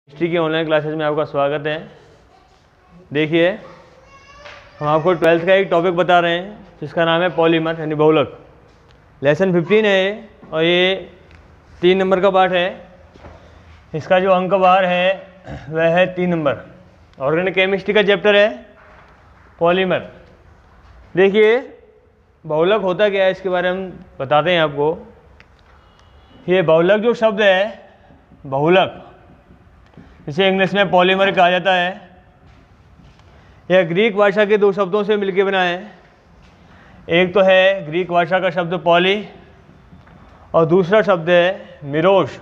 History की online classes में आपका स्वागत है। देखिए, हम आपको 12th का एक टॉपिक बता रहे हैं जिसका नाम है पॉलीमर यानी बहुलक। लेसन 15 है और ये 3 नंबर का पार्ट है। इसका जो अंक बार है वह है 3 नंबर। ऑर्गेनिक केमिस्ट्री का चैप्टर है पॉलीमर। देखिए, बहुलक होता क्या है इसके बारे में बताते हैं आपको। ये बहुलक जो शब्द है, बहुलक इसे इंग्लिश में पॉलीमर कहा जाता है। यह ग्रीक भाषा के 2 शब्दों से मिलकर बना है। एक तो है ग्रीक भाषा का शब्द पॉली और दूसरा शब्द है मिरोश,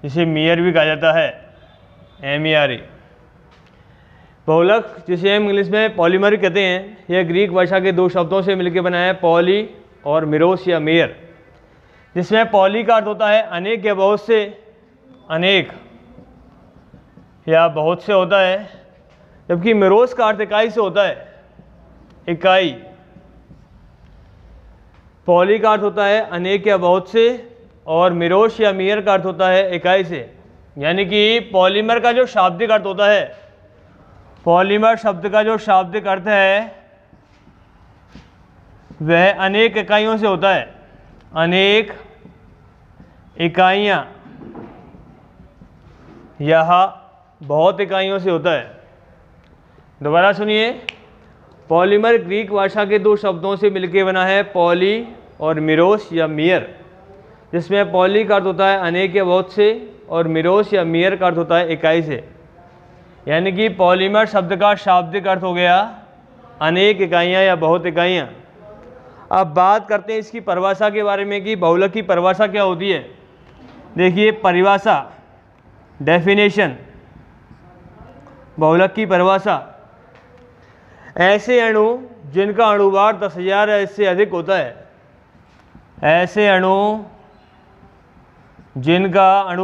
जिसे मियर भी कहा जाता है, MERE। बहुलक जिसे हम इंग्लिश में पॉलीमर कहते हैं, यह ग्रीक भाषा के 2 शब्दों से मिलकर बना है, पॉली और मिरोश या मियर, जिसमें पॉली का अर्थ होता है अनेक या बहुत से, अनेक या बहुत से होता है, जबकि मिरोस का अर्थ इकाई से होता है, इकाई। पॉली का अर्थ होता है अनेक या बहुत से और मिरोश या मियर का अर्थ होता है इकाई से। यानी कि पॉलीमर का जो शाब्दिक अर्थ होता है, पॉलीमर शब्द का जो शाब्दिक अर्थ है वह अनेक इकाइयों से होता है, अनेक इकाइयाँ यह बहुत इकाइयों से होता है। दोबारा सुनिए, पॉलीमर ग्रीक भाषा के 2 शब्दों से मिलकर बना है, पॉली और मिरोस या मियर, जिसमें पॉली का अर्थ होता है अनेक या बहुत से और मिरोस या मियर का अर्थ होता है इकाई से। यानी कि पॉलीमर शब्द का शाब्दिक अर्थ हो गया अनेक इकाइयाँ या बहुत इकाइयाँ। अब बात करते हैं इसकी परिभाषा के बारे में कि बहुलक की परिभाषा क्या होती है। देखिए, परिभाषा, डेफिनेशन, बहुलक की परिभाषा, ऐसे अणु जिनका अणुभार 10,000 या इससे अधिक होता है, ऐसे अणु जिनका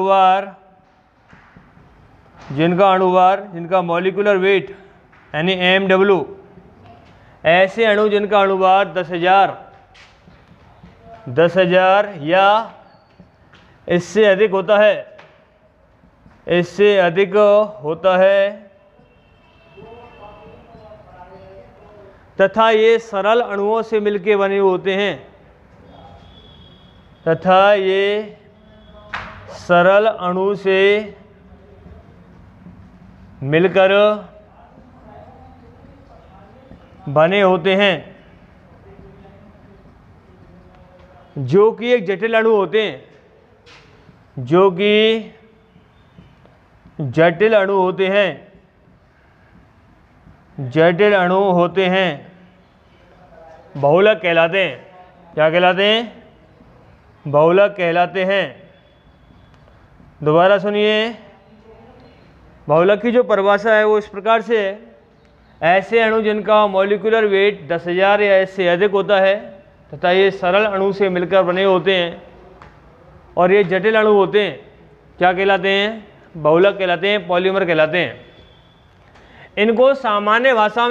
मॉलिक्यूलर वेट यानी MW, ऐसे अणु जिनका अणुभार 10,000 या इससे अधिक होता है, इससे अधिक होता है, तथा ये सरल अणुओं से मिलकर बने होते हैं, तथा ये सरल अणु से मिलकर बने होते हैं, जो कि एक जटिल अणु होते हैं, जो कि जटिल अणु होते हैं, जटिल अणु होते हैं, बहुलक कहलाते हैं। क्या कहलाते हैं? बहुलक कहलाते हैं। दोबारा सुनिए, बहुलक की जो परिभाषा है वो इस प्रकार से है, ऐसे अणु जिनका मॉलिक्यूलर वेट 10,000 या इससे अधिक होता है तथा ये सरल अणु से मिलकर बने होते हैं और ये जटिल अणु होते हैं, क्या कहलाते हैं? बहुलक कहलाते हैं, पॉलीमर कहलाते हैं। इनको सामान्य भाषा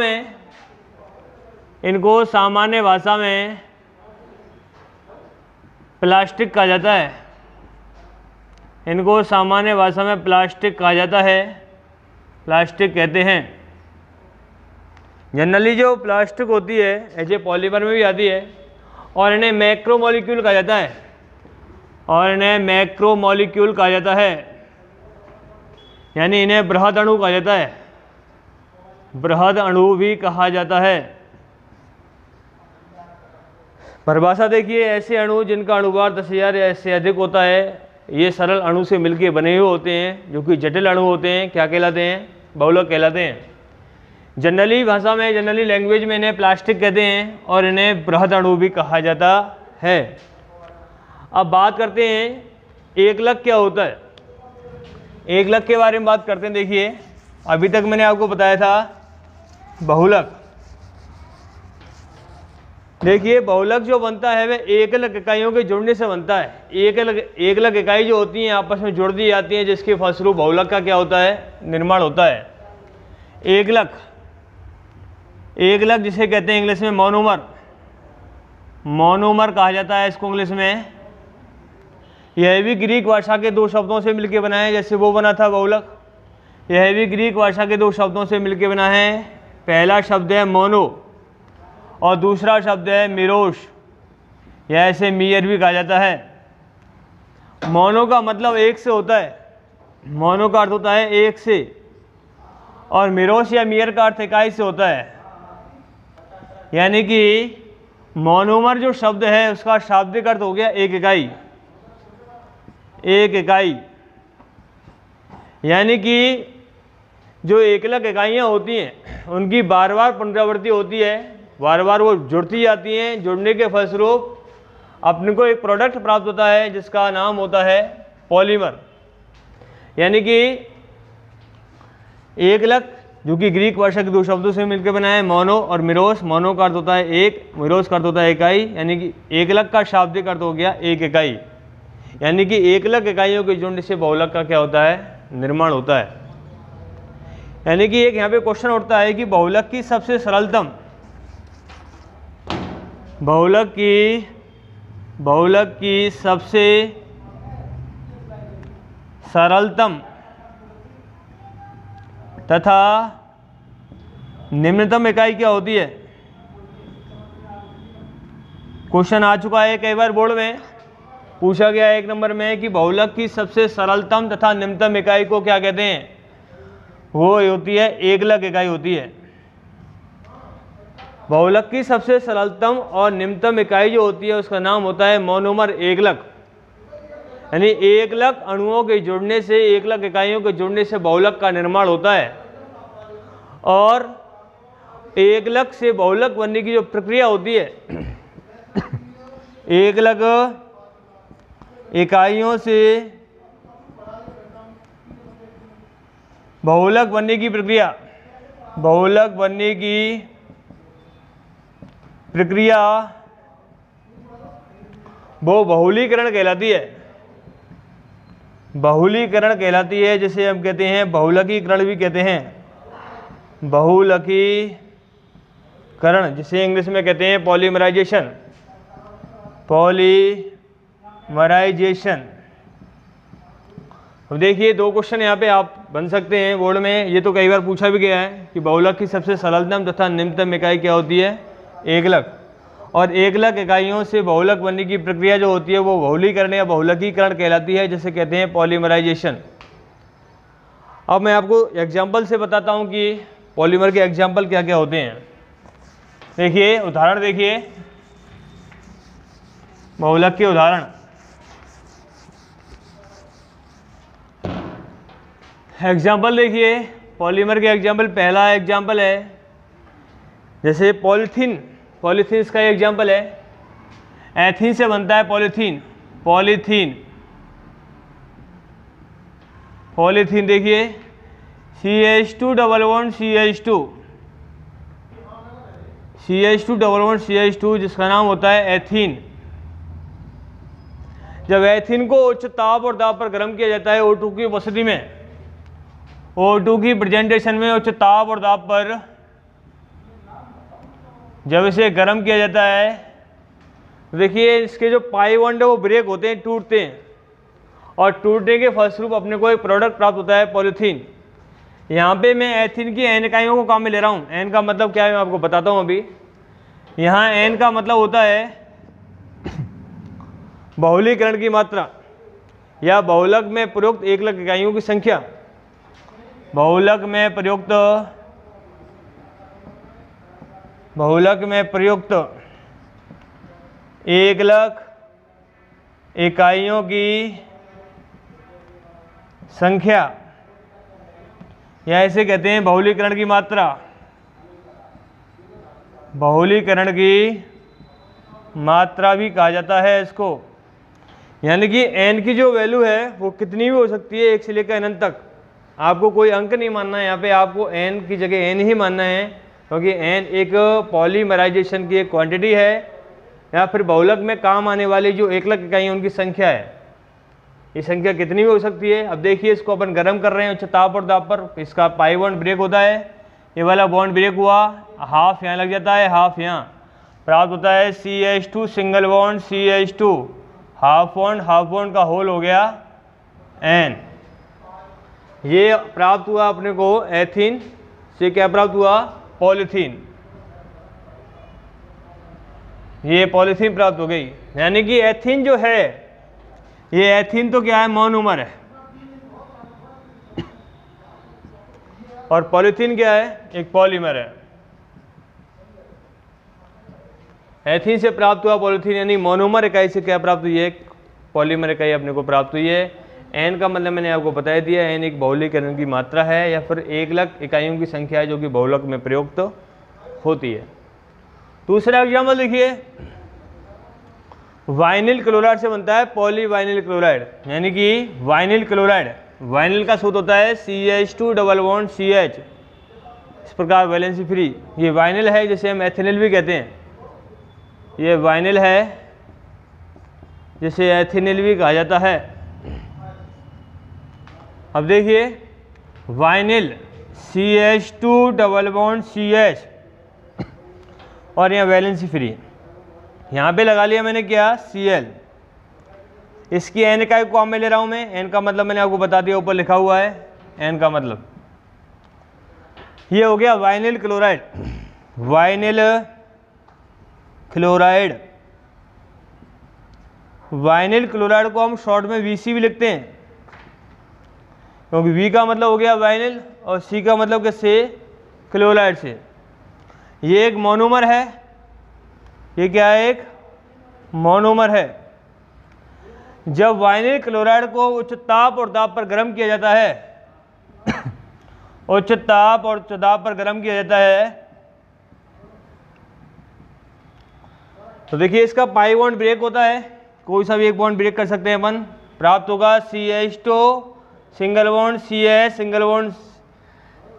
में प्लास्टिक कहा जाता है। इनको सामान्य भाषा में प्लास्टिक कहा जाता है, प्लास्टिक कहते हैं। जनरली जो प्लास्टिक होती है ऐसे पॉलीमर में भी आती है और इन्हें मैक्रोमोलिक्यूल कहा जाता है, यानी इन्हें बृहद अणु कहा जाता है, बृहद अणु भी कहा जाता है। परिभाषा देखिए, ऐसे अणु जिनका अणुभार 10,000 या इससे अधिक होता है, ये सरल अणु से मिलकर बने हुए होते हैं, जो कि जटिल अणु होते हैं, क्या कहलाते हैं? बहुलक कहलाते हैं। जनरली भाषा में, जनरली लैंग्वेज में इन्हें प्लास्टिक कहते हैं और इन्हें बृहद अणु भी कहा जाता है। अब बात करते हैं एकलक क्या होता है। एकलक के बारे में बात करते हैं। देखिए, अभी तक मैंने आपको बताया था बहुलक। देखिए, बहुलक जो बनता है वह एकलक इकाइयों के जुड़ने से बनता है। एकलक इकाई जो होती हैं आपस में जुड़ दी जाती हैं, जिसके फलस्वरूप बहुलक का क्या होता है? निर्माण होता है। एकलक जिसे कहते हैं इंग्लिश में मोनोमर कहा जाता है इसको इंग्लिश में। यह भी ग्रीक भाषा के दो शब्दों से मिलकर बना है, जैसे वो बना था बहुलक। यह भी ग्रीक भाषा के दो शब्दों से मिलकर बना है। पहला शब्द है मोनो और दूसरा शब्द है मिरोश, या ऐसे मियर भी कहा जाता है। मोनो का मतलब एक से होता है, मोनो का अर्थ होता है एक से, और मिरोश या मियर का अर्थ इकाई से होता है। यानी कि मोनोमर जो शब्द है उसका शाब्दिक अर्थ हो गया एक इकाई, एक इकाई। यानी कि जो एकलक इकाइयाँ होती हैं उनकी बार बार पुनरावृत्ति होती है, बार बार वो जुड़ती जाती हैं, जुड़ने के फलस्वरूप अपने को एक प्रोडक्ट प्राप्त होता है जिसका नाम होता है पॉलीमर। यानी कि एकलक जो कि ग्रीक भाषा के दो शब्दों से मिलकर बना है, मोनो और मिरोस। मोनो का अर्थ होता है एक, मिरोस का अर्थ होता है इकाई। यानी कि एकलक का शाब्दिक अर्थ हो गया एक इकाई। यानी कि एकलक इकाइयों के जुड़ने से बहुलक का क्या होता है, निर्माण होता है। यानी कि एक यहाँ पे क्वेश्चन उठता है कि बहुलक की सबसे सरलतम, बहुलक की सबसे सरलतम तथा निम्नतम इकाई क्या होती है। क्वेश्चन आ चुका है कई बार बोर्ड में, पूछा गया है 1 नंबर में कि बहुलक की सबसे सरलतम तथा निम्नतम इकाई को क्या कहते हैं। वो होती है एकलक इकाई होती है। बहुलक की सबसे सरलतम और निम्नतम इकाई जो होती है उसका नाम होता है मोनोमर एकलक। यानी एकलक अणुओं के जुड़ने से, एकलक इकाइयों के जुड़ने से बहुलक का निर्माण होता है। और एकलक से बहुलक बनने की जो प्रक्रिया होती है, एकलक इकाइयों से बहुलक बनने की प्रक्रिया, बहुलक बनने की प्रक्रिया वो बहुलीकरण कहलाती है, बहुलीकरण कहलाती है, जिसे हम कहते हैं बहुलकीकरण भी कहते हैं, बहुलकीकरण, जिसे इंग्लिश में कहते हैं पॉलीमराइजेशन, पॉलीमराइजेशन। अब देखिए 2 क्वेश्चन यहाँ पे आप बन सकते हैं बोर्ड में, ये तो कई बार पूछा भी गया है कि बहुलक की सबसे सरलतम तथा निम्नतम इकाई क्या होती है, एकलक। और एकलक इकाइयों से बहुलक बनने की प्रक्रिया जो होती है वो बहुलीकरण या बहुलकीकरण कहलाती है, जिसे कहते हैं पॉलीमराइजेशन। अब मैं आपको एग्जाम्पल से बताता हूँ कि पॉलीमर के एग्जाम्पल क्या क्या होते हैं। देखिए उदाहरण, देखिए बहुलक के उदाहरण। एग्जाम्पल देखिए पॉलीमर के एग्जाम्पल, पहला एग्जाम्पल है जैसे पॉलीथीन, पॉलीथीन इसका एग्जाम्पल है। एथीन से बनता है पॉलीथीन, पॉलीथीन, पॉलीथीन देखिए CH2 double bond CH2, CH2 double bond CH2 जिसका नाम होता है एथीन। जब एथीन को उच्च ताप और दाब पर गर्म किया जाता है O2 की उपस्थिति में, O2 की प्रेजेंटेशन में उच्च ताप और दाब पर जब इसे गर्म किया जाता है, देखिए इसके जो पाई बॉन्ड है वो ब्रेक होते हैं, टूटते हैं, और टूटने के फलस्वरूप अपने को एक प्रोडक्ट प्राप्त होता है पॉलीथीन। यहाँ पे मैं एथीन की एन इकाइयों को काम में ले रहा हूँ। एन का मतलब क्या है मैं आपको बताता हूँ अभी। यहाँ एन का मतलब होता है बहुलीकरण की मात्रा या बहुलक में प्रयुक्त एकलक इकाइयों की संख्या। बहुलक में प्रयुक्त एकलक इकाइयों की संख्या, या इसे कहते हैं बहुलीकरण की मात्रा। बहुलीकरण की मात्रा भी कहा जाता है इसको। यानी कि n की जो वैल्यू है वो कितनी भी हो सकती है, 1 से लेकर n तक। आपको कोई अंक नहीं मानना है, यहाँ पे आपको n की जगह n ही मानना है, क्योंकि n एक पॉलीमराइजेशन की एक क्वांटिटी है, या फिर बहुलक में काम आने वाली जो एकलक इकाई उनकी संख्या है। ये संख्या कितनी भी हो सकती है। अब देखिए इसको अपन गर्म कर रहे हैं उच्च ताप और दाब पर, इसका पाई बॉन्ड ब्रेक होता है, ये वाला बॉन्ड ब्रेक हुआ, हाफ यहाँ लग जाता है, हाफ यहाँ, प्राप्त होता है CH2 single bond CH2, half bond का होल हो गया N। ये प्राप्त हुआ अपने को एथीन से, क्या प्राप्त हुआ, पॉलीथीन। ये पॉलीथीन प्राप्त हो गई। यानी कि एथीन जो है, ये एथीन तो क्या है, मोनोमर है, और पॉलीथीन क्या है, एक पॉलीमर है। एथीन से प्राप्त हुआ पॉलीथीन, यानी मोनोमर इकाई से क्या प्राप्त हुई है, पॉलीमर इकाई अपने को प्राप्त हुई है। एन का मतलब मैंने आपको बता दिया, एन एक बहुलकीकरण की मात्रा है या फिर 1,00,000 इकाइयों की संख्या है जो कि बहुलक में प्रयुक्त होती है। दूसरा एग्जाम्पल देखिए, वाइनिल क्लोराइड से बनता है पॉलीवाइनिल क्लोराइड। यानी कि वाइनिल क्लोराइड, वाइनिल का सूत्र होता है CH2 डबल बॉन्ड CH, इस प्रकार वैलेंसी फ्री। ये वाइनिल है, जिसे हम एथिनिल भी कहते हैं। ये वाइनिल है जिसे एथिनिल भी कहा जाता है। अब देखिए, vinyl CH2 double bond CH और यहाँ वैलेंसी फ्री, यहाँ पे लगा लिया मैंने क्या, Cl। इसकी N इकाई को मैं ले रहा हूँ मैं, N का मतलब मैंने आपको बता दिया, ऊपर लिखा हुआ है N का मतलब। ये हो गया vinyl chloride. Vinyl chloride, vinyl chloride को हम शॉर्ट में VC भी लिखते हैं, क्योंकि V का मतलब हो गया वाइनिल और C का मतलब किससे, क्लोराइड से। ये एक मोनोमर है, ये क्या है, एक मोनोमर है। जब वाइनिल क्लोराइड को उच्च ताप और दाब पर गर्म किया जाता है उच्च ताप और दाब पर गर्म किया जाता है, तो देखिए इसका पाई बॉन्ड ब्रेक होता है, कोई सा भी एक बॉन्ड ब्रेक कर सकते हैं अपन। प्राप्त होगा CH2 single bond CH single bond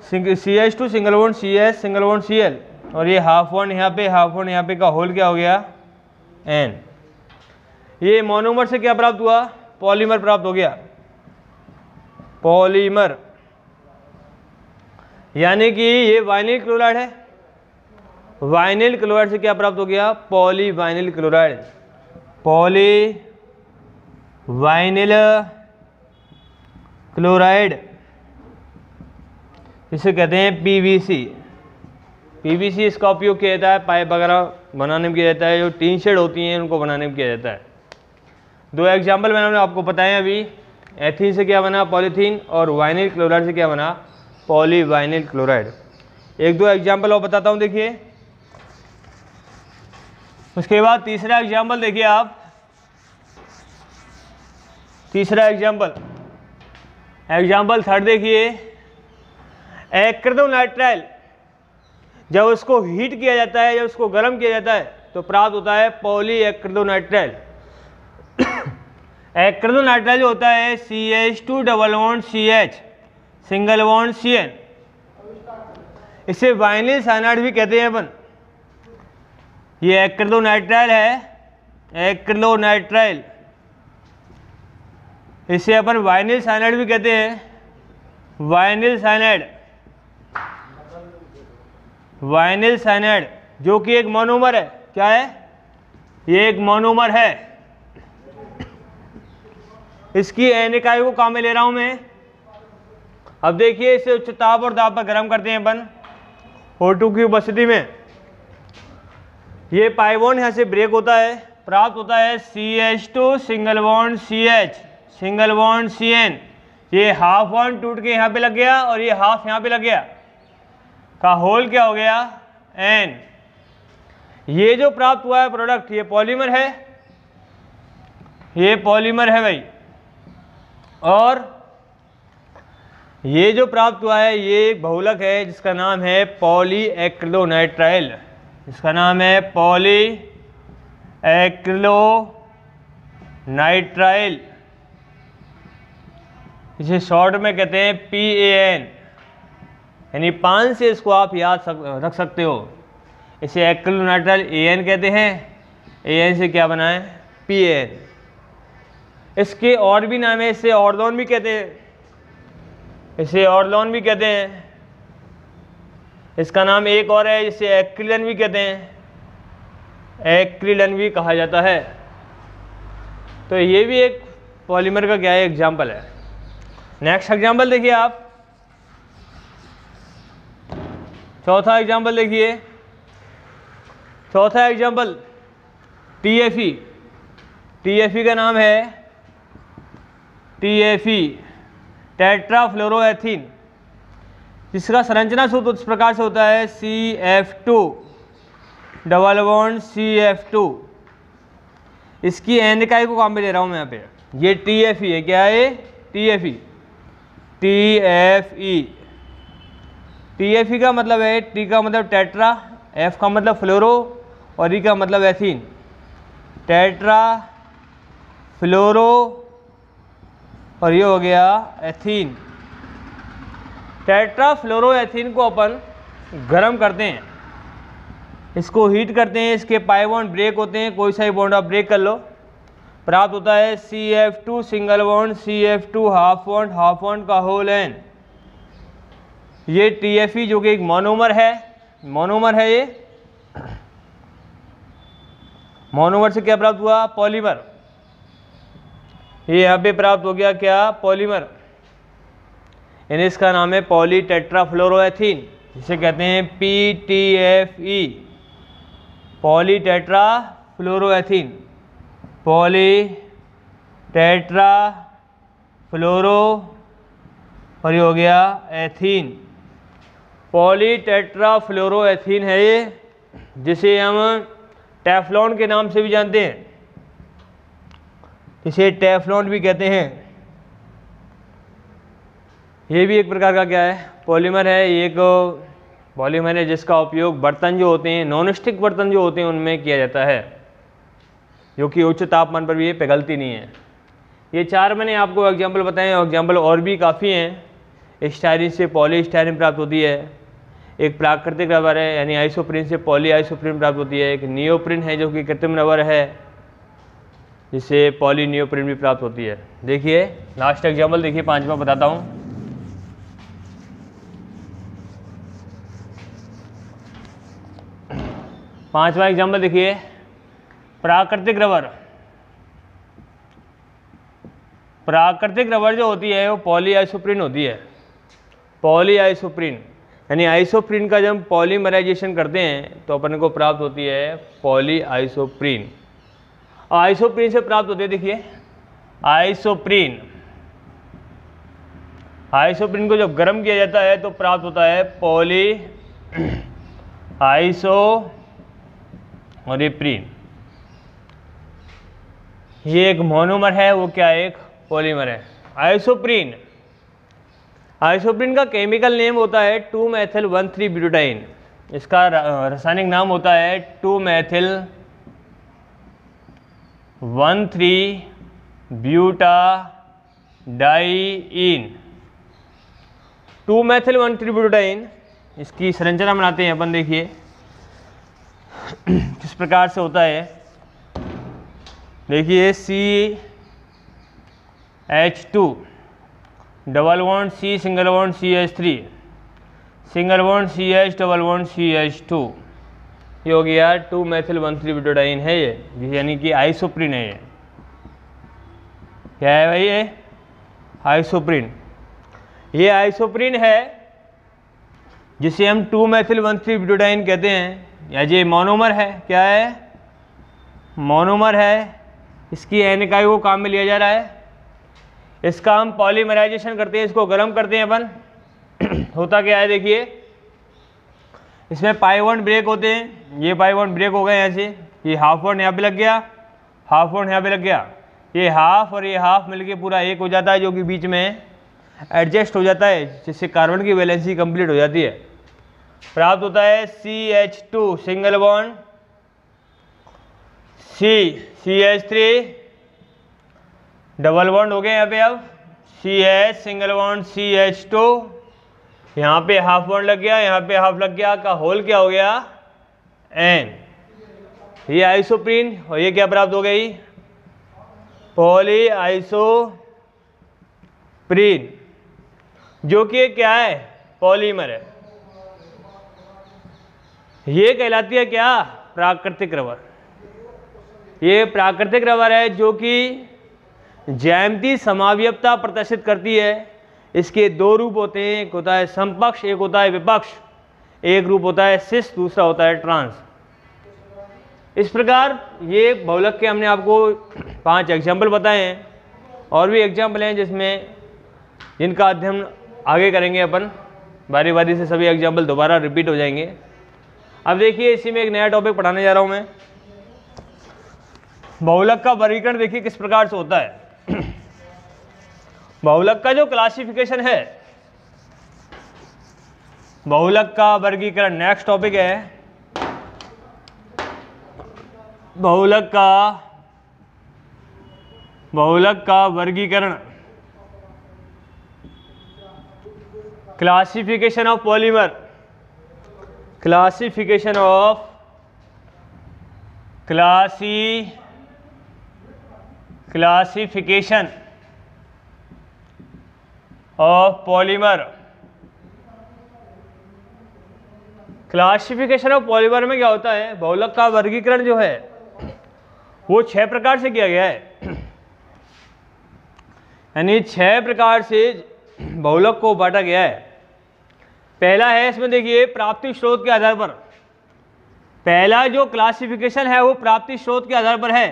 CH2 single bond CH single bond Cl, और ये हाफ बॉन्ड यहाँ पे, हाफ बॉन्ड यहाँ पे का होल क्या हो गया, N। ये मोनोमर से क्या प्राप्त हुआ, पॉलीमर प्राप्त हो गया, पॉलीमर। यानी कि ये वाइनिल क्लोराइड है, वाइनिल क्लोराइड से क्या प्राप्त हो गया, पॉलीवाइनिल क्लोराइड, पॉलीवाइनिल क्लोराइड, इसे कहते हैं PVC। PVC इसका उपयोग किया जाता है पाइप वगैरह बनाने में किया जाता है, जो टीन शेड होती हैं उनको बनाने में किया जाता है। दो एग्जाम्पल मैंने आपको बताए अभी, एथीन से क्या बना, पॉलीथीन, और वाइनिल क्लोराइड से क्या बना, पॉलीवाइनिल क्लोराइड। एक दो एग्जाम्पल और बताता हूँ, देखिए। उसके बाद तीसरा एग्जाम्पल देखिए आप, तीसरा एग्जाम्पल थर्ड देखिए। एक्रिडोनाइट्राइल, जब उसको हीट किया जाता है, जब उसको गर्म किया जाता है, तो प्राप्त होता है पॉली एक्रिडोनाइट्राइल। एक्रिडोनाइट्राइल जो होता है CH2 double bond CH single bond Cn, इसे वाइनिल साइनाइड भी कहते हैं अपन। ये एक्रिडोनाइट्राइल है, एक्रिडोनाइट्राइल, इसे अपन वाइनिल साइनाइड भी कहते हैं, वाइनिल साइनाइड, वाइनिल साइनाइड, जो कि एक मोनोमर है। क्या है, ये एक मोनोमर है। इसकी N इकाई को काम में ले रहा हूं मैं। अब देखिए, इसे उच्च ताप और दाब पर गर्म करते हैं अपन O2 की उपस्थिति में। ये पाई बॉन्ड यहाँ से ब्रेक होता है, प्राप्त होता है CH2 single bond CH single bond Cn। ये हाफ बॉन्ड टूट के यहाँ पे लग गया और ये हाफ यहाँ पे लग गया, का होल क्या हो गया, N। ये जो प्राप्त हुआ है प्रोडक्ट, ये पॉलीमर है, ये पॉलीमर है भाई। और ये जो प्राप्त हुआ है, ये एक बहुलक है जिसका नाम है पॉलीएक्रिडोनाइट्राइल, जिसका नाम है पॉलीएक्रिडोनाइट्राइल, इसे शॉर्ट में कहते हैं PAN, यानी 5 से इसको आप याद रख सकते हो। इसे एक्रिडोनाइट्राइल AN कहते हैं, AN से क्या बना है, PAN। इसके और भी नाम है, इसे ऑर्लोन भी कहते हैं, इसे ऑर्लोन भी कहते हैं। इसका नाम एक और है जिसे एक्रिलन भी कहते हैं, एक्रिलन भी कहा जाता है। तो ये भी एक पॉलीमर का क्या है, एग्जाम्पल है। नेक्स्ट एग्जाम्पल देखिए आप, चौथा एग्जाम्पल देखिए, चौथा एग्जाम्पल TFE। TFE का नाम है TFE, टेट्राफ्लोरोएथीन, जिसका संरचना सूत्र इस प्रकार से होता है CF2 डबल बॉन्ड CF2। इसकी एन इकाई को काम पे ले रहा हूँ मैं यहाँ पे, ये TFE है, क्या है TFE, TFE। TFE का मतलब है, T का मतलब टेट्रा, F का मतलब फ्लोरो और E का मतलब एथीन, टेट्रा फ्लोरो और ये हो गया एथीन। टेट्रा फ्लोरो एथीन को अपन गर्म करते हैं, इसको हीट करते हैं, इसके पाई बॉन्ड ब्रेक होते हैं, कोई सा भी बॉन्ड आप ब्रेक कर लो, प्राप्त होता है CF2 single bond CF2 half bond का होल एन। ये TFE जो कि एक मोनोमर है, ये मोनोमर से क्या प्राप्त हुआ, पॉलीमर। ये यहाँ पे प्राप्त हो गया क्या, पॉलीमर, यानी इसका नाम है पॉली टेट्राफ्लोरोएथीन, जिसे कहते हैं PTFE, पॉली टेट्राफ्लोरोएथीन, पॉली टेट्राफ्लोरो और ये हो गया एथीन। पॉली टेट्राफ्लोरोएथीन है ये, जिसे हम टेफ्लॉन के नाम से भी जानते हैं, इसे टेफ्लॉन भी कहते हैं। ये भी एक प्रकार का क्या है, पॉलीमर है। ये एक पॉलीमर है जिसका उपयोग बर्तन जो होते हैं, नॉन स्टिक बर्तन जो होते हैं उनमें किया जाता है, जो कि उच्च तापमान पर भी ये पिघलती नहीं है। ये चार मैंने आपको एग्जाम्पल बताए हैं, एग्जाम्पल और भी काफ़ी हैं। स्टायरीन से पॉलीस्टायरीन प्राप्त होती है, एक प्राकृतिक रबर है यानी आइसोप्रीन से पॉली आइसोप्रीन प्राप्त होती है, एक नियोप्रीन है जो कि कृत्रिम रबर है जिससे पॉली नियोप्रीन भी प्राप्त होती है। देखिए लास्ट एग्जाम्पल देखिए, पांचवा बताता हूँ। पांचवा एग्जाम्पल देखिए, प्राकृतिक रबर। प्राकृतिक रबर जो होती है वो पॉली आइसोप्रीन होती है, पॉली आइसोप्रीन, यानी आइसोप्रीन का जब हम पॉलीमराइजेशन करते हैं तो अपन को प्राप्त होती है पॉली आइसोप्रीन। और आइसोप्रीन से प्राप्त होती है, देखिए आइसोप्रीन, आइसोप्रीन को जब गर्म किया जाता है तो प्राप्त होता है पॉली आइसो और ये प्रीन। ये एक मोनोमर है, वो क्या है, एक पॉलीमर है। आइसोप्रीन, आइसोप्रीन का केमिकल नेम होता है 2-मेथिल-1,3-ब्यूटाडाइन। इसका रासायनिक नाम होता है 2-मेथिल-1,3-ब्यूटाडाइन। 2-मेथिल-1,3-ब्यूटाडाइन, इसकी संरचना बनाते हैं अपन, देखिए किस प्रकार से होता है। देखिए CH2 double bond C single bond CH3 single bond CH double bond CH2, ये हो गया 2-मेथिल-1,3-ब्यूटाडाइन है ये, यानी कि आइसोप्रीन है। ये क्या है भाई, ये आइसोप्रीन। ये आइसोप्रीन है जिसे हम 2-मेथिल-1,3-ब्यूटाडाइन कहते हैं, या ये मोनोमर है। क्या है, मोनोमर है। इसकी एन इकाई को काम में लिया जा रहा है। इसका हम पॉलीमराइजेशन करते हैं, इसको गर्म करते हैं अपन। होता क्या है, देखिए इसमें पाई बॉन्ड ब्रेक होते हैं। ये पाई बॉन्ड ब्रेक हो गए यहाँ से, ये हाफ बॉन्ड यहाँ पे लग गया, हाफ बॉन्ड यहाँ पे लग गया, ये हाफ और ये हाफ मिलके पूरा एक हो जाता है, जो कि बीच में एडजस्ट हो जाता है, जिससे कार्बन की वैलेंसी कंप्लीट हो जाती है। प्राप्त होता है CH2 single bond CH3 double bond हो गए यहाँ पे। अब CH सिंगल बॉन्ड CH2, यहाँ पे हाफ बॉन्ड लग गया, यहाँ पे हाफ लग गया, का होल क्या हो गया, N। ये आइसोप्रीन, और ये क्या प्राप्त हो गई, पॉली आइसोप्रीन, जो कि क्या है, पॉलीमर है। ये कहलाती है क्या, प्राकृतिक रबर। ये प्राकृतिक रबर है जो कि ज्यामितीय समावयवता प्रदर्शित करती है। इसके दो रूप होते हैं, एक होता है समपक्ष, एक होता है विपक्ष। एक रूप होता है सिस, दूसरा होता है ट्रांस। इस प्रकार ये बहुलक के हमने आपको 5 एग्जाम्पल बताए हैं, और भी एग्जाम्पल हैं जिनका अध्ययन आगे करेंगे अपन, बारी बारी से सभी एग्जाम्पल दोबारा रिपीट हो जाएंगे। अब देखिए इसी में एक नया टॉपिक पढ़ाने जा रहा हूँ मैं। बहुलक का वर्गीकरण देखिए किस प्रकार से होता है। बहुलक का जो क्लासिफिकेशन है, बहुलक का वर्गीकरण नेक्स्ट टॉपिक है। बहुलक का वर्गीकरण, classification of polymer, classification of classification of polymer. Classification of polymer में क्या होता है, बहुलक का वर्गीकरण जो है वो 6 प्रकार से किया गया है। यानी 6 प्रकार से बहुलक को बांटा गया है। पहला है, इसमें देखिए प्राप्ति स्रोत के आधार पर। पहला जो क्लासिफिकेशन है वो प्राप्ति स्रोत के आधार पर है।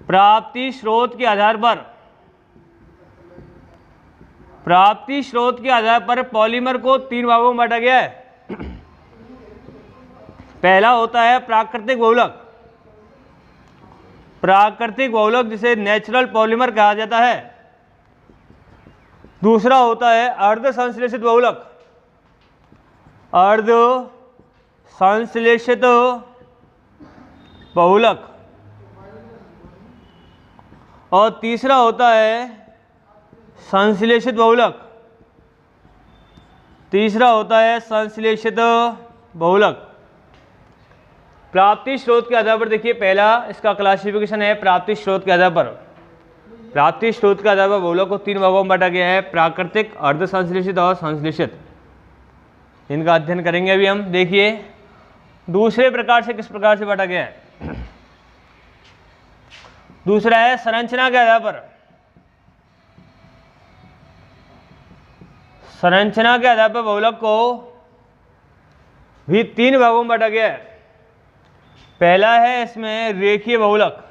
प्राप्ति स्रोत के आधार पर, प्राप्ति स्रोत के आधार पर पॉलीमर को 3 भागों में बांटा गया है। पहला होता है प्राकृतिक बहुलक। प्राकृतिक बहुलक जिसे नेचुरल पॉलीमर कहा जाता है। दूसरा होता है अर्ध संश्लेषित बहुलक, अर्ध संश्लेषित बहुलक। और तीसरा होता है संश्लेषित बहुलक। तीसरा होता है संश्लेषित बहुलक। प्राप्ति स्रोत के आधार पर देखिए, पहला इसका क्लासिफिकेशन है प्राप्ति स्रोत के आधार पर। प्राप्ति स्रोत के आधार पर बहुलक को 3 भागों में बांटा गया है, प्राकृतिक, अर्ध संश्लेषित और संश्लेषित। इनका अध्ययन करेंगे अभी हम। देखिए दूसरे प्रकार से किस प्रकार से बांटा गया है। दूसरा है संरचना के आधार पर। संरचना के आधार पर बहुलक को भी 3 भागों में बांटा गया है। पहला है इसमें रेखीय बहुलक,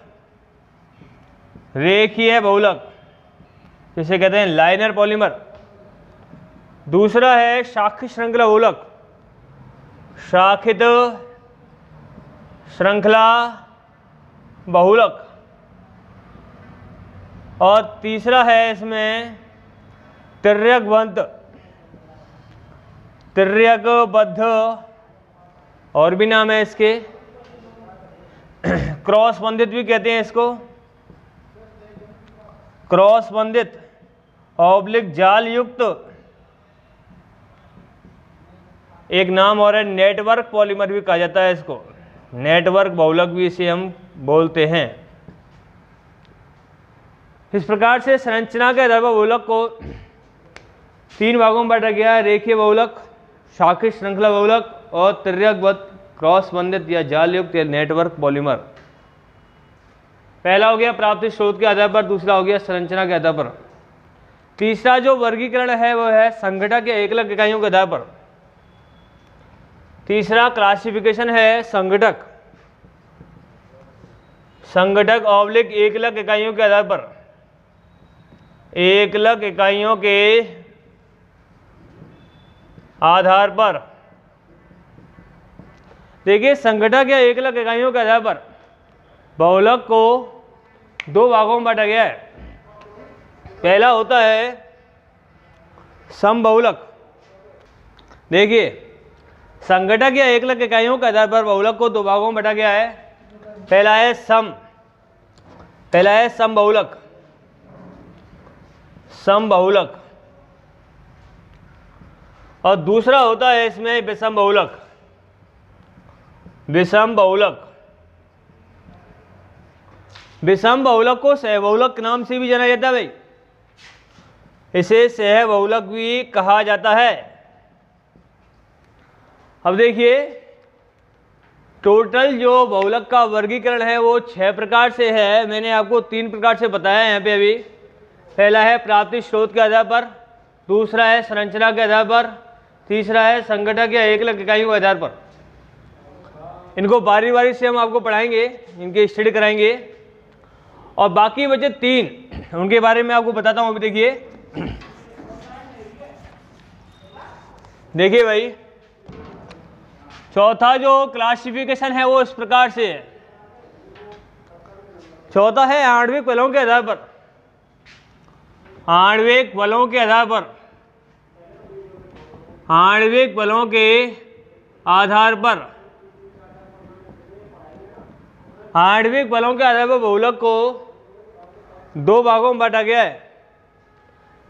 रेखीय बहुलक जिसे कहते हैं लाइनर पॉलीमर। दूसरा है शाखित श्रृंखला बहुलक, शाखित श्रृंखला बहुलक। और तीसरा है इसमें तिर्यकबद्ध, और भी नाम है इसके, क्रॉस बंधित भी कहते हैं इसको, क्रॉस बंधित ऑब्लिक जाल युक्त। एक नाम और है नेटवर्क पॉलीमर भी कहा जाता है इसको, नेटवर्क बहुलक भी इसे हम बोलते हैं। इस प्रकार से संरचना के आधार पर बहुलक को 3 भागों में बांटा गया है, रेखीय बहुलक, शाखित श्रृंखला बहुलक और तिर्यकबद्ध क्रॉस बंधित या जाल युक्त या नेटवर्क पॉलीमर। पहला हो गया प्राप्ति स्रोत के आधार पर, दूसरा हो गया संरचना के आधार पर। तीसरा जो वर्गीकरण है वो है संघटक या एकलक इकाइयों के आधार पर। तीसरा क्लासिफिकेशन है संघटक, संघटक ऑब्लिक एकलक इकाइयों के आधार पर, एकलक इकाइयों के आधार पर। देखिए संघटक या एकलक इकाइयों के आधार पर बहुलक को 2 भागों में बांटा गया है। पहला होता है समबहुलक। देखिए संघटक या एकलक इकाइयों के आधार पर बहुलक को 2 भागों में बांटा गया है। पहला है समबहुलक, समबहुलक। और दूसरा होता है इसमें विषम बहुलक, विषम बहुलक। विषम बहुलक को सहबहुलक नाम से भी जाना जाता है भाई, इसे सहबहुलक भी कहा जाता है। अब देखिए टोटल जो बहुलक का वर्गीकरण है वो 6 प्रकार से है। मैंने आपको 3 प्रकार से बताया यहाँ पे अभी। पहला है प्राप्ति स्रोत के आधार पर, दूसरा है संरचना के आधार पर, तीसरा है संगठक या एकलक इकाइयों के आधार पर। इनको बारी बारी से हम आपको पढ़ाएंगे, इनकी स्टडी कराएंगे। और बाकी बचे 3, उनके बारे में आपको बताता हूँ। अभी देखिए भाई, चौथा जो क्लासिफिकेशन है वो इस प्रकार से है। चौथा है आणविक बलों के आधार पर। आणविक बलों के आधार पर, आणविक बलों के आधार पर, आणविक बलों के आधार पर बहुलक को 2 भागों में बांटा गया है।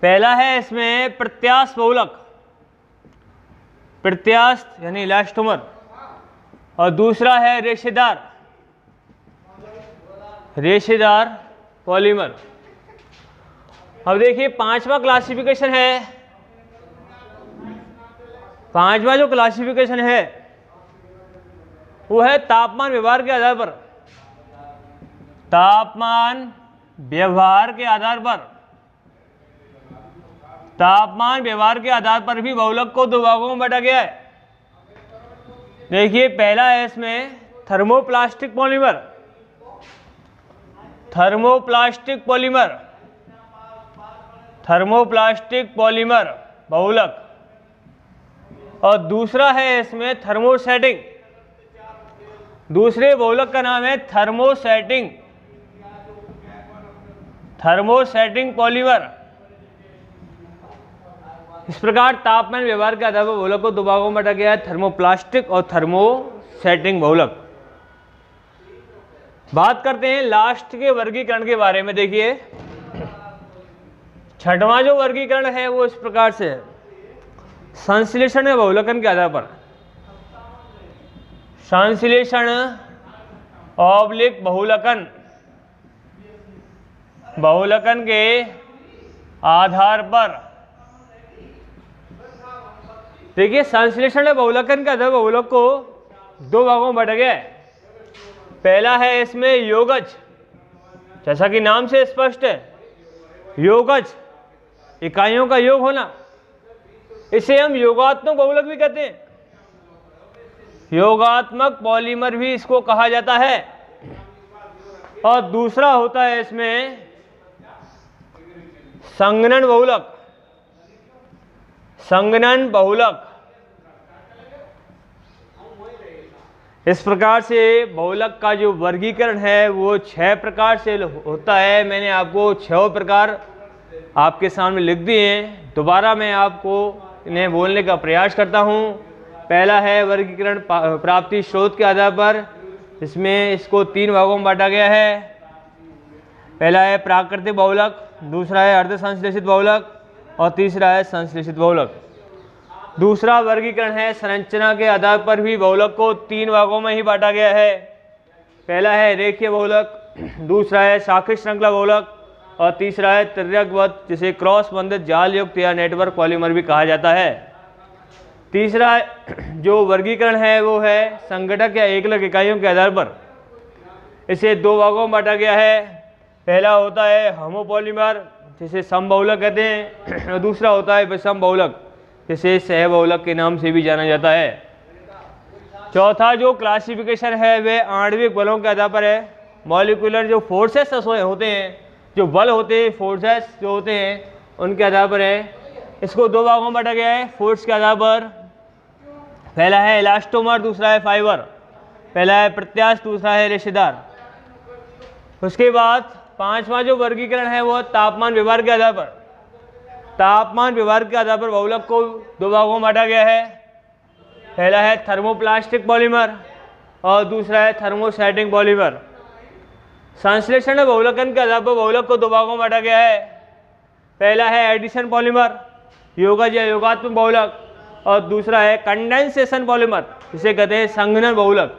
पहला है इसमें प्रत्यास्थ बहुलक, प्रत्यास्थ यानी इलास्टोमर, और दूसरा है रेशेदार, रेशेदार पॉलीमर। अब देखिए 5वां क्लासिफिकेशन है। 5वां जो क्लासिफिकेशन है वो है तापमान व्यवहार के आधार पर। तापमान व्यवहार के आधार पर, तापमान व्यवहार के आधार पर भी बहुलक को 2 भागों में बांटा गया है। देखिए पहला है इसमें thermoplastic polymer, thermoplastic polymer, thermoplastic polymer बहुलक। और दूसरा है इसमें थर्मोसेटिंग। दूसरे बहुलक का नाम है थर्मोसेटिंग, थर्मोसेटिंग पॉलीमर। इस प्रकार तापमान व्यवहार के आधार पर बहुलक को 2 भागों में बांटा गया है, थर्मोप्लास्टिक और थर्मोसेटिंग बहुलक। बात करते हैं लास्ट के वर्गीकरण के बारे में। देखिए 6वां जो वर्गीकरण है वो इस प्रकार से है। संश्लेषण या बहुलकन के आधार पर, संश्लेषण ऑब्लिक बहुलकन, बहुलकन के आधार पर। देखिए संश्लेषण या बहुलकन के आधार पर बहुलक को 2 भागों में बांटा गया है। पहला है इसमें योगज, जैसा कि नाम से स्पष्ट है, योगज इकाइयों का योग होना। इसे हम योगात्मक बहुलक भी कहते हैं, योगात्मक पॉलीमर भी इसको कहा जाता है। और दूसरा होता है इसमें संघनन बहुलक, संघनन बहुलक। इस प्रकार से बहुलक का जो वर्गीकरण है वो 6 प्रकार से होता है। मैंने आपको 6 प्रकार आपके सामने लिख दिए हैं। दोबारा मैं आपको इन्हें बोलने का प्रयास करता हूँ। पहला है वर्गीकरण प्राप्ति स्रोत के आधार पर, इसमें इसको 3 भागों में बांटा गया है। पहला है प्राकृतिक बहुलक, दूसरा है अर्ध संश्लेषित बहुलक, और तीसरा है संश्लेषित बहुलक। दूसरा वर्गीकरण है संरचना के आधार पर भी बहुलक को 3 भागों में ही बांटा गया है। पहला है रेखीय बहुलक, दूसरा है शाखित श्रृंखला बहुलक, और तीसरा है तिर्यकवत, जिसे क्रॉस बंधित जाल युक्त या नेटवर्क पॉलीमर भी कहा जाता है। तीसरा जो वर्गीकरण है वो है संगठक या एकलक इकाइयों के आधार पर। इसे 2 भागों में बांटा गया है। पहला होता है होमोपॉलीमर, जिसे समबहुलक कहते हैं, और दूसरा होता है विषम बहुलक, जिसे सहबहुलक के नाम से भी जाना जाता है। चौथा जो क्लासिफिकेशन है वह आणविक बलों के आधार पर है। मॉलिक्यूलर जो फोर्सेस होते हैं, जो बल होते हैं, फोर्सेस जो होते हैं, उनके आधार पर है। इसको 2 भागों में बांटा गया है फोर्स के आधार पर। पहला है इलास्टोमर, दूसरा है फाइबर। पहला है प्रत्यास्थ, दूसरा है रेशेदार। उसके बाद 5वां जो वर्गीकरण है वो तापमान व्यवहार के आधार पर। तापमान व्यवहार के आधार पर बहुलक को 2 भागों में बांटा गया है। पहला है थर्मोप्लास्टिक पॉलीमर और दूसरा है थर्मोसेटिंग पॉलीमर। संश्लेषण बहुलकन के आधार पर बहुलक को 2 भागों में बांटा गया है। पहला है एडिशन पॉलीमर, योगज या योगात्मक बहुलक, और दूसरा है कंडेंसेशन पॉलीमर, जिसे कहते हैं संघनन बहुलक।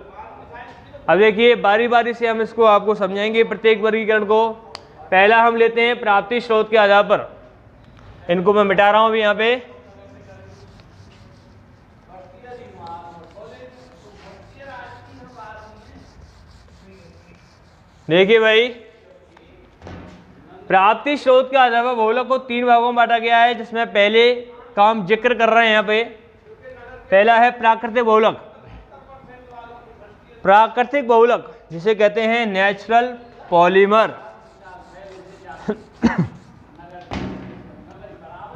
अब देखिए बारी बारी से हम इसको आपको समझाएंगे प्रत्येक वर्गीकरण को। पहला हम लेते हैं प्राप्ति स्रोत के आधार पर। इनको मैं मिटा रहा हूं अभी यहाँ पे। देखिए भाई, प्राप्ति स्रोत के आधार पर बहुलक को 3 भागों में बांटा गया है, जिसमें पहले का हम जिक्र कर रहे हैं यहाँ पे। पहला है प्राकृतिक बहुलक। प्राकृतिक बहुलक जिसे कहते हैं नेचुरल पॉलीमर।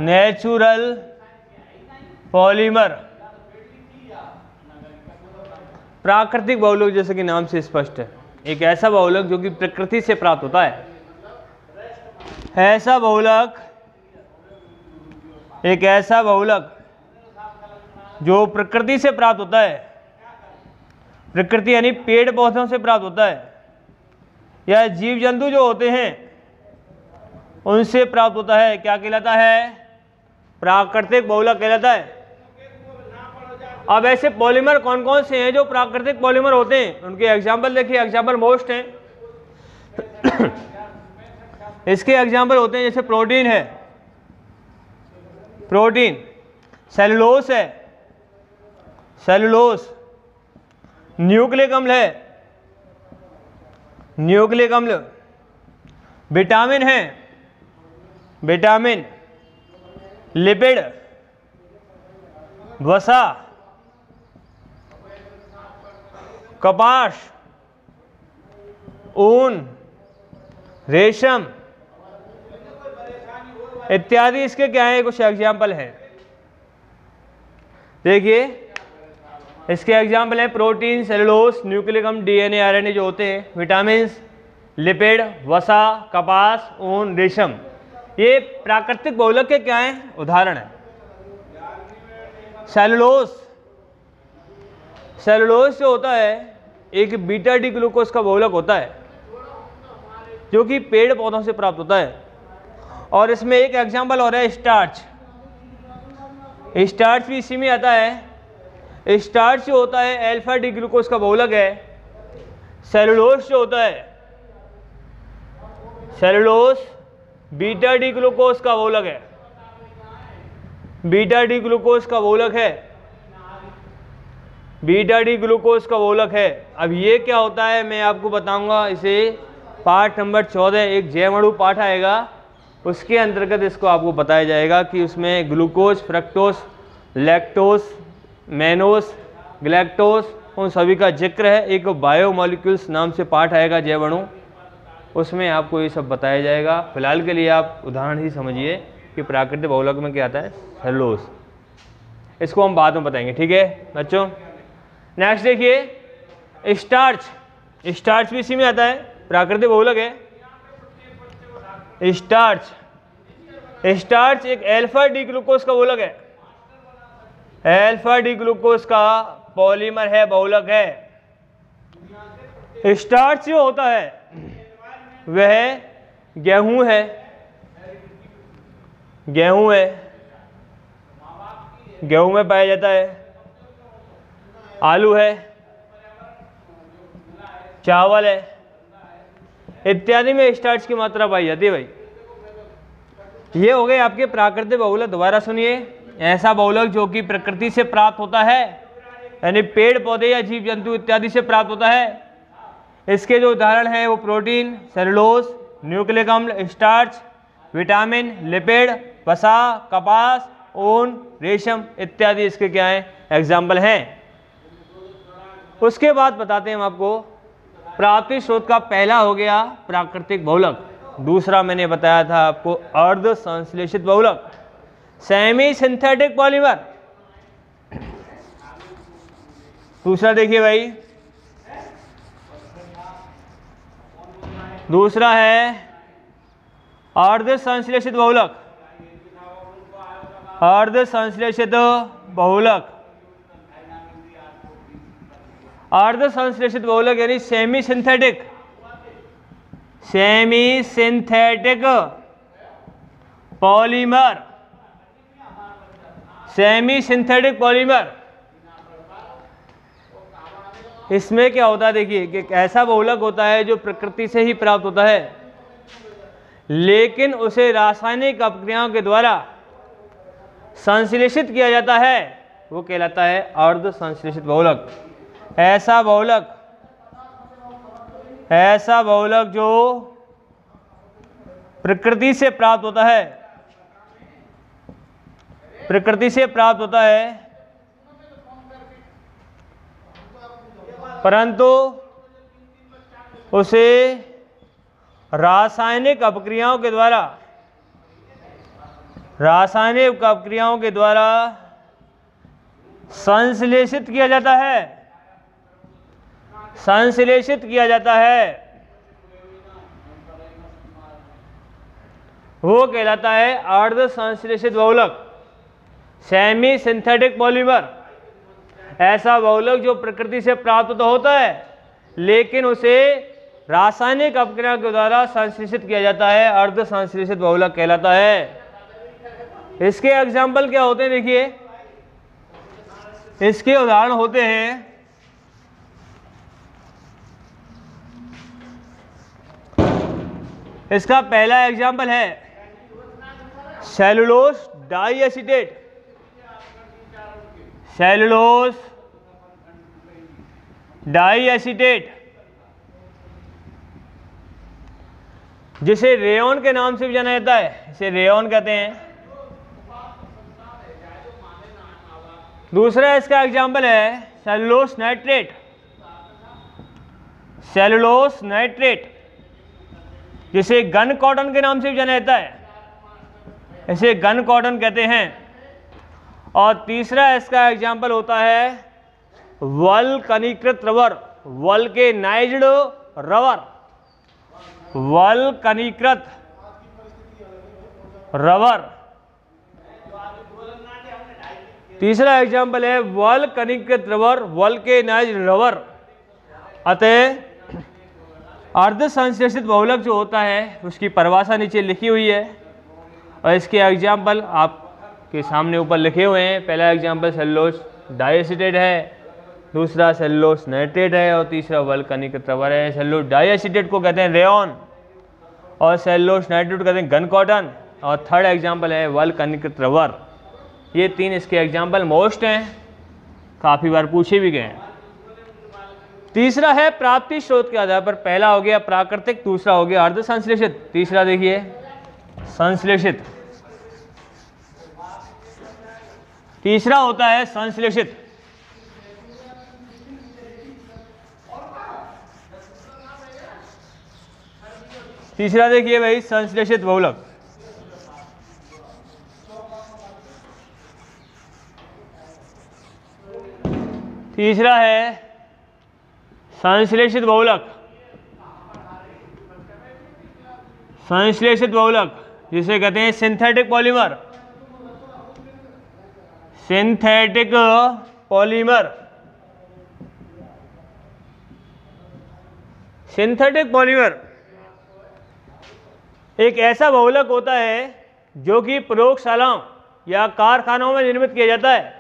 नेचुरल पॉलीमर, प्राकृतिक बहुलक जैसे कि नाम से स्पष्ट है, एक ऐसा बहुलक जो कि प्रकृति से प्राप्त होता है। ऐसा बहुलक, एक ऐसा बहुलक जो प्रकृति से प्राप्त होता है। प्रकृति यानी पेड़ पौधों से प्राप्त होता है, या जीव जंतु जो होते हैं उनसे प्राप्त होता है। क्या कहलाता है? प्राकृतिक बहुलक कहलाता है। अब ऐसे पॉलीमर कौन कौन से हैं जो प्राकृतिक पॉलीमर होते हैं? उनके एग्जाम्पल देखिए, एग्जाम्पल मोस्ट हैं। इसके एग्जाम्पल होते हैं जैसे प्रोटीन है, प्रोटीन, सेलुलोस है, सेलुलोस, न्यूक्लिक अम्ल है, न्यूक्लिक अम्ल, विटामिन है, विटामिन, लिपिड, वसा, कपास, ऊन, रेशम इत्यादि इसके क्या है? कुछ एग्जाम्पल हैं। देखिए इसके एग्जाम्पल हैं प्रोटीन, सेलुलोस, न्यूक्लिक अम्ल, डीएनए, आरएनए जो होते हैं, विटामिन, लिपिड, वसा, कपास, ऊन, रेशम। ये प्राकृतिक बहुलक के क्या हैं? उदाहरण है। सेलुलोस, सेलुलोस जो होता है एक बीटा डी ग्लूकोज का बहुलक होता है जो कि पेड़ पौधों से प्राप्त होता है। और इसमें एक एग्जाम्पल और है स्टार्च। स्टार्च भी इसी में आता है। स्टार्च जो होता है अल्फा डी ग्लूकोज का बहुलक है। सेलुलोस जो होता है, सेलुलोस बीटा डी ग्लूकोज का बहुलक है, बीटा डी ग्लूकोज का बहुलक है, बीटा डी ग्लूकोज का बहुलक है। अब ये क्या होता है मैं आपको बताऊंगा। इसे पाठ नंबर 14 एक जैवअणु पाठ आएगा, उसके अंतर्गत इसको आपको बताया जाएगा कि उसमें glucose, fructose, lactose, mannose, galactose उन सभी का जिक्र है। एक बायोमोलिक्यूल्स नाम से पाठ आएगा जैवअणु, उसमें आपको ये सब बताया जाएगा। फिलहाल के लिए आप उदाहरण ही समझिए कि प्राकृतिक बहुलक में क्या आता है? सेलुलोस। इसको हम बाद में बताएंगे, ठीक है बच्चों। नेक्स्ट देखिए स्टार्च। स्टार्च भी इसी में आता है, प्राकृतिक बहुलक है। स्टार्च, स्टार्च एक अल्फा डी ग्लूकोज का बहुलक है। अल्फा डी ग्लूकोज का पॉलीमर है, बहुलक है। स्टार्च जो होता है वह गेहूं है, गेहूं है, गेहूं में पाया जाता है। आलू है, चावल है इत्यादि में स्टार्च की मात्रा पाई जाती है भाई। ये हो गए आपके प्राकृतिक बहुलक। दोबारा सुनिए, ऐसा बहुलक जो कि प्रकृति से प्राप्त होता है, यानी पेड़ पौधे या जीव जंतु इत्यादि से प्राप्त होता है। इसके जो उदाहरण हैं वो प्रोटीन, सेलुलोस, न्यूक्लिक अम्ल, स्टार्च, विटामिन, लिपिड, वसा, कपास, ऊन, रेशम इत्यादि इसके क्या हैं? एग्जाम्पल हैं। उसके बाद बताते हैं हम आपको प्राप्ति स्रोत का पहला हो गया प्राकृतिक बहुलक। दूसरा मैंने बताया था आपको अर्ध संश्लेषित बहुलक, सेमी सिंथेटिक पॉलीमर। दूसरा देखिए भाई, दूसरा है अर्ध संश्लेषित बहुलक। अर्ध संश्लेषित बहुलक, अर्ध संश्लेषित बहुलक यानी semi synthetic, semi synthetic polymer, semi synthetic polymer. इसमें क्या होता है देखिए कि एक ऐसा बहुलक होता है जो प्रकृति से ही प्राप्त होता है, लेकिन उसे रासायनिक अपक्रियाओं के द्वारा संश्लेषित किया जाता है, वो कहलाता है अर्ध संश्लेषित बहुलक। ऐसा बहुलक ऐसा बहुलक जो प्रकृति से प्राप्त होता है, प्रकृति से प्राप्त होता है, परंतु उसे रासायनिक अपक्रियाओं के द्वारा, रासायनिक अपक्रियाओं के द्वारा संश्लेषित किया जाता है, संश्लेषित किया जाता है, वो कहलाता है अर्ध संश्लेषित बहुलक, सेमी सिंथेटिक पॉलीमर। ऐसा बहुलक जो प्रकृति से प्राप्त तो होता है लेकिन उसे रासायनिक अपक्रिया के द्वारा संश्लेषित किया जाता है, अर्ध संश्लेषित बहुलक कहलाता है। इसके एग्जाम्पल क्या होते हैं, देखिए इसके उदाहरण होते हैं इसका पहला एग्जाम्पल है सेलुलोज डाइएसीटेट, सेलुलोज डाइएसीटेट जिसे रेयॉन के नाम से भी जाना जाता है, इसे रेयॉन कहते हैं। दूसरा इसका एग्जाम्पल है सेलुलोज नाइट्रेट, सेलुलोज नाइट्रेट जिसे गन कॉटन के नाम से भी जाना जाता है, इसे गन कॉटन कहते हैं। और तीसरा इसका एग्जाम्पल होता है वल्कनीकृत रबर, वल्केनाइज्ड रबर, वल्कनीकृत रबर। तीसरा एग्जाम्पल है वल्कनीकृत रबर, वल्केनाइज्ड रबर। अतः अर्ध संश्लेषित बहुलक जो होता है उसकी परिभाषा नीचे लिखी हुई है और इसके एग्जाम्पल आपके सामने ऊपर लिखे हुए हैं। पहला एग्जाम्पल सेलुलोज डाइएसीटेट है, दूसरा सेलुलोज नाइट्रेट है और तीसरा वल्कनीकृत रबर है। सेलुलोज डाइएसीटेट को कहते हैं रेयॉन और सेलुलोज नाइट्रेट को कहते हैं गन कॉटन और थर्ड एग्जाम्पल है वल्कनीकृत रबर। ये तीन इसके एग्जाम्पल मोस्ट हैं, काफ़ी बार पूछे भी गए हैं। तीसरा है प्राप्ति स्रोत के आधार पर, पहला हो गया प्राकृतिक, दूसरा हो गया अर्ध संश्लेषित, तीसरा देखिए संश्लेषित। तीसरा होता है संश्लेषित। तीसरा देखिए भाई संश्लेषित बहुलक। तीसरा है संश्लेषित बहुलक, संश्लेषित बहुलक जिसे कहते हैं synthetic polymer, synthetic polymer. Synthetic polymer एक ऐसा बहुलक होता है जो कि प्रयोगशालाओं या कारखानों में निर्मित किया जाता है।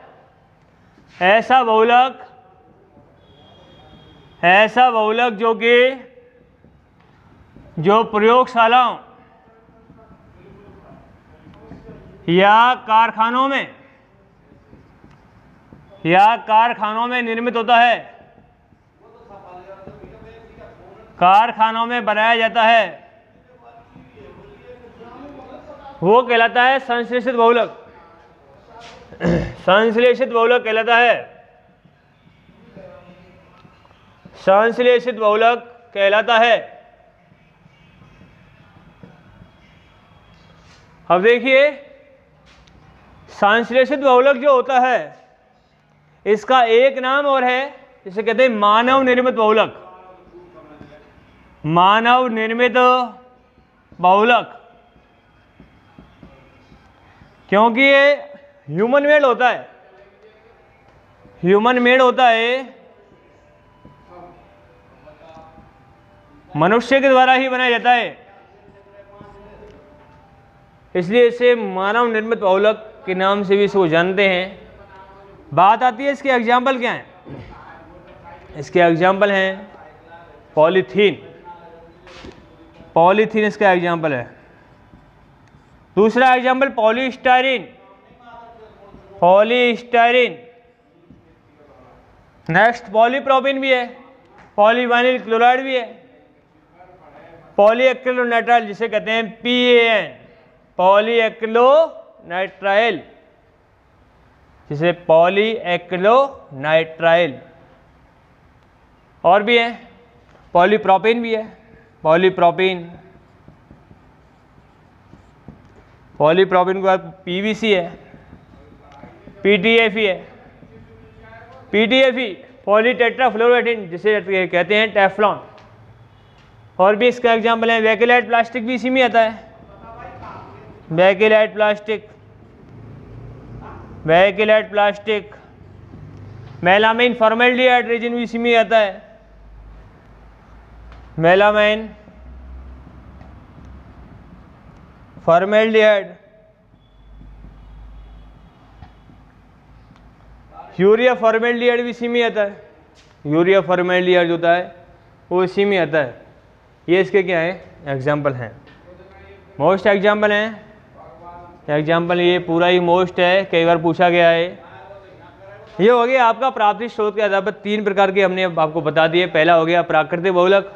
ऐसा बहुलक जो प्रयोगशालाओं या कारखानों में निर्मित होता है, कारखानों में बनाया जाता है, वो कहलाता है संश्लेषित बहुलक। संश्लेषित बहुलक कहलाता है, संश्लेषित बहुलक कहलाता है। अब देखिए संश्लेषित बहुलक जो होता है इसका एक नाम और है, जिसे कहते हैं मानव निर्मित बहुलक, मानव निर्मित बहुलक। क्योंकि ये ह्यूमन मेड होता है, ह्यूमन मेड होता है, मनुष्य के द्वारा ही बनाया जाता है, इसलिए इसे मानव निर्मित बहुलक के नाम से भी इसको जानते हैं। बात आती है इसके एग्जाम्पल क्या हैं। इसके एग्जाम्पल हैं पॉलीथीन, पॉलीथीन इसका एग्जाम्पल है। दूसरा एग्जाम्पल पॉलीस्टाइरीन, पॉलीस्टाइरीन। नेक्स्ट पॉलीप्रोपिन भी है, पॉलीवाइनिल क्लोराइड भी है। पॉलीएक्रिलोनाइट्राइल जिसे कहते हैं PAN, पॉलीएक्रिलोनाइट्राइल, जिसे पॉलीएक्रिलोनाइट्राइल। और भी है, पॉलीप्रोपिन भी है, पॉलीप्रोपिन के बाद PVC है, PTFE है, PTFE पॉलीटेट्राफ्लोरोएथिन जिसे कहते हैं टेफ्लॉन। और भी इसका एग्जाम्पल है, बेकेलाइट प्लास्टिक भी इसी में आता है, bakelite plastic, melamine formaldehyde resin भी इसी में आता है, मेलामाइन फॉर्मेल्डिहाइड, यूरिया फॉर्मेल्डिहाइड भी इसी में आता है, यूरिया फॉर्मेल्डिहाइड जो होता है वो इसी में आता है। ये इसके क्या है, एग्जाम्पल हैं, मोस्ट एग्जाम्पल हैं। एग्जाम्पल ये पूरा ही मोस्ट है, कई बार पूछा गया है। ये हो गया आपका प्राप्ति स्रोत के आधार पर 3 प्रकार के हमने आपको बता दिए। पहला हो गया प्राकृतिक बहुलक,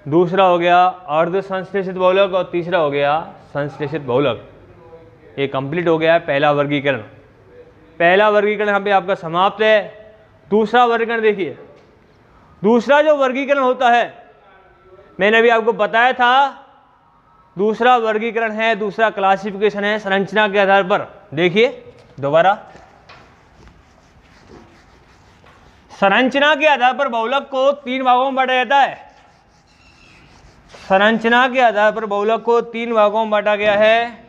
दूसरा हो गया अर्ध संश्लेषित बहुलक और तीसरा हो गया संश्लेषित बहुलक। ये कंप्लीट हो गया है पहला वर्गीकरण। पहला वर्गीकरण यहाँ पे आपका समाप्त है। दूसरा वर्गीकरण देखिए, दूसरा जो वर्गीकरण होता है मैंने अभी आपको बताया था, दूसरा वर्गीकरण है, दूसरा क्लासिफिकेशन है संरचना के आधार पर। देखिए दोबारा, संरचना के आधार पर बहुलक को 3 भागों में बांटा जाता है। संरचना के आधार पर बहुलक को 3 भागों में बांटा गया है।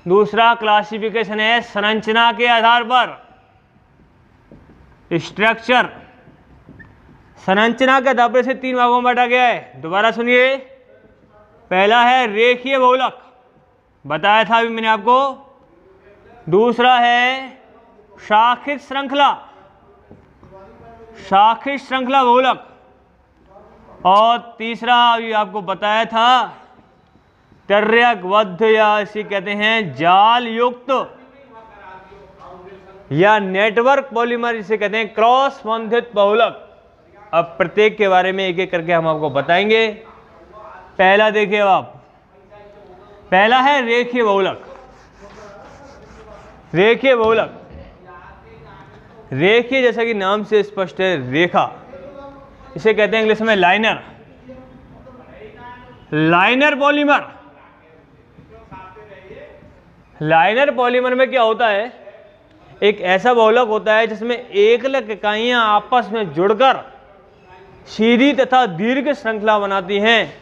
दूसरा क्लासिफिकेशन है संरचना के आधार पर, स्ट्रक्चर, संरचना के आधार पर इसे 3 भागों में बांटा गया है। दोबारा सुनिए, पहला है रेखीय बहुलक, बताया था अभी मैंने आपको। दूसरा है शाखित श्रृंखला, बहुलक। और तीसरा अभी आपको बताया था तर्यकबद्ध या इसे कहते हैं जाल युक्त या नेटवर्क पॉलीमर, इसे कहते हैं क्रॉस बंधित बहुलक। अब प्रत्येक के बारे में एक एक करके हम आपको बताएंगे। पहला देखिए आप, पहला है रेखीय बहुलक। रेखीय बहुलक, रेखीय जैसा कि नाम से स्पष्ट है, रेखा, इसे कहते हैं इंग्लिश में liner, liner polymer. Liner polymer में क्या होता है, एक ऐसा बहुलक होता है जिसमें एकलक इकाइयां आपस में जुड़कर सीधी तथा दीर्घ श्रृंखला बनाती हैं।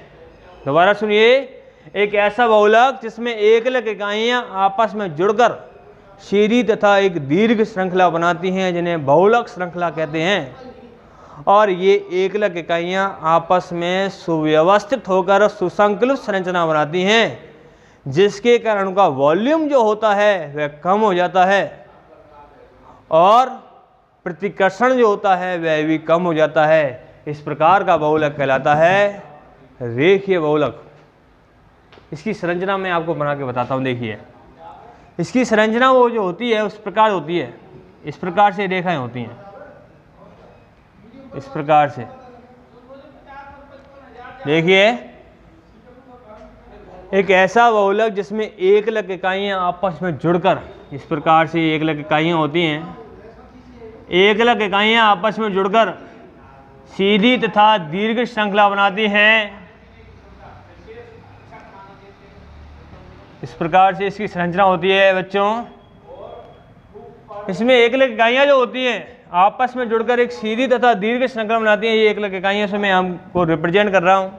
दोबारा सुनिए, एक ऐसा बहुलक जिसमें एकलक इकाइयां आपस में जुड़कर सीधी तथा एक दीर्घ श्रृंखला बनाती हैं, जिन्हें बहुलक श्रृंखला कहते हैं। और ये एकलक इकाइयां आपस में सुव्यवस्थित होकर सुसंकलित संरचना बनाती हैं, जिसके कारण उनका वॉल्यूम जो होता है वह कम हो जाता है और प्रतिकर्षण जो होता है वह भी कम हो जाता है। इस प्रकार का बहुलक कहलाता है रेखीय बहुलक। इसकी संरचना मैं आपको बना के बताता हूँ। देखिए, इसकी संरचना वो जो होती है उस प्रकार होती है, इस प्रकार से रेखाएं होती हैं, इस प्रकार से। देखिए, एक ऐसा बहुलक जिसमें एकलक इकाइयां आपस में जुड़कर, इस प्रकार से एकलक इकाइयां होती हैं, एकलक इकाइयां आपस में जुड़कर सीधी तथा दीर्घ श्रृंखला बनाती हैं। इस प्रकार से इसकी संरचना होती है बच्चों। इसमें एकलक इकाइयां जो होती हैं आपस में जुड़कर एक सीधी तथा दीर्घ श्रृंखला बनाती हैं। ये एकलक इकाइयां से मैं आपको रिप्रेजेंट कर रहा हूँ।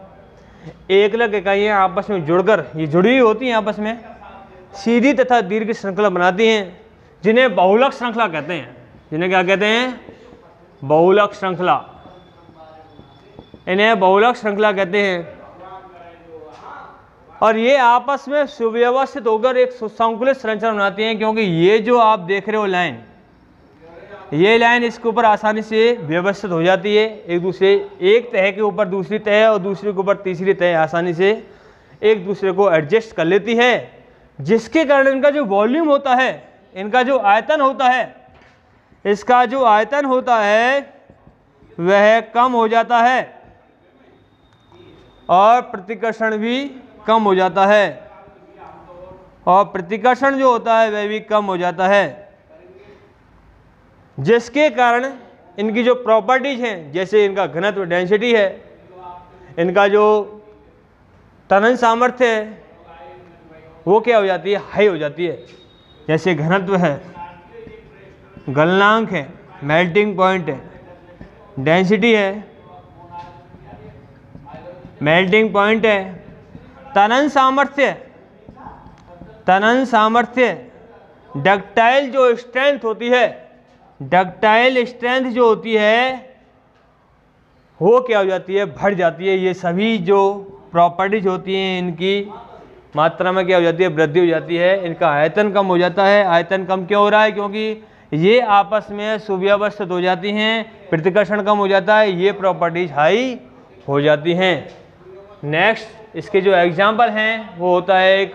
एकलक इकाइयां आपस में जुड़कर, ये जुड़ी हुई होती हैं आपस में, सीधी तथा दीर्घ श्रृंखला बनाती हैं, जिन्हें बहुलक श्रृंखला कहते हैं। जिन्हें क्या कहते हैं? बहुलक श्रृंखला। इन्हें बहुलक श्रृंखला कहते हैं। और ये आपस में सुव्यवस्थित होकर एक सुसंकुलित संरचना बनाती हैं, क्योंकि ये जो आप देख रहे हो लाइन, ये लाइन इसके ऊपर आसानी से व्यवस्थित हो जाती है। एक दूसरे, एक तह के ऊपर दूसरी तह और दूसरे के ऊपर तीसरी तह आसानी से एक दूसरे को एडजस्ट कर लेती है, जिसके कारण इनका जो वॉल्यूम होता है, इनका जो आयतन होता है, इसका जो आयतन होता है वह कम हो जाता है। और प्रतिकर्षण भी कम हो जाता है, और प्रतिकर्षण जो होता है वह भी कम हो जाता है, जिसके कारण इनकी जो प्रॉपर्टीज हैं, जैसे इनका घनत्व डेंसिटी है, इनका जो तनन सामर्थ्य है, वो क्या हो जाती है, हाई हो जाती है। जैसे घनत्व है, गलनांक है, मेल्टिंग पॉइंट है, डेंसिटी है, मेल्टिंग पॉइंट है, तनन सामर्थ्य, तनन सामर्थ्य, डक्टाइल जो स्ट्रेंथ होती है, डक्टाइल स्ट्रेंथ जो होती है वो क्या हो जाती है, बढ़ जाती है। ये सभी जो प्रॉपर्टीज होती हैं इनकी मात्रा में क्या हो जाती है, वृद्धि हो जाती है। इनका आयतन कम हो जाता है। आयतन कम क्यों हो रहा है, क्योंकि ये आपस में सुव्यवस्थित हो जाती हैं, प्रतिकर्षण कम हो जाता है, ये प्रॉपर्टीज हाई हो जाती हैं। नेक्स्ट इसके जो एग्जाम्पल हैं वो होता है एक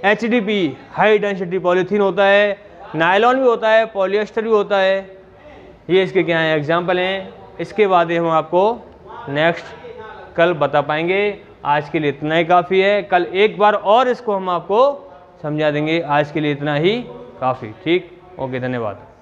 HDP हाई डेंसिटी पॉलीथीन होता है, नायलॉन भी होता है, पॉलिएस्टर भी होता है। ये इसके क्या हैं, एग्जाम्पल हैं। इसके बाद हम आपको नेक्स्ट कल बता पाएंगे। आज के लिए इतना ही काफ़ी है। कल एक बार और इसको हम आपको समझा देंगे। आज के लिए इतना ही काफ़ी। ठीक, ओके, धन्यवाद।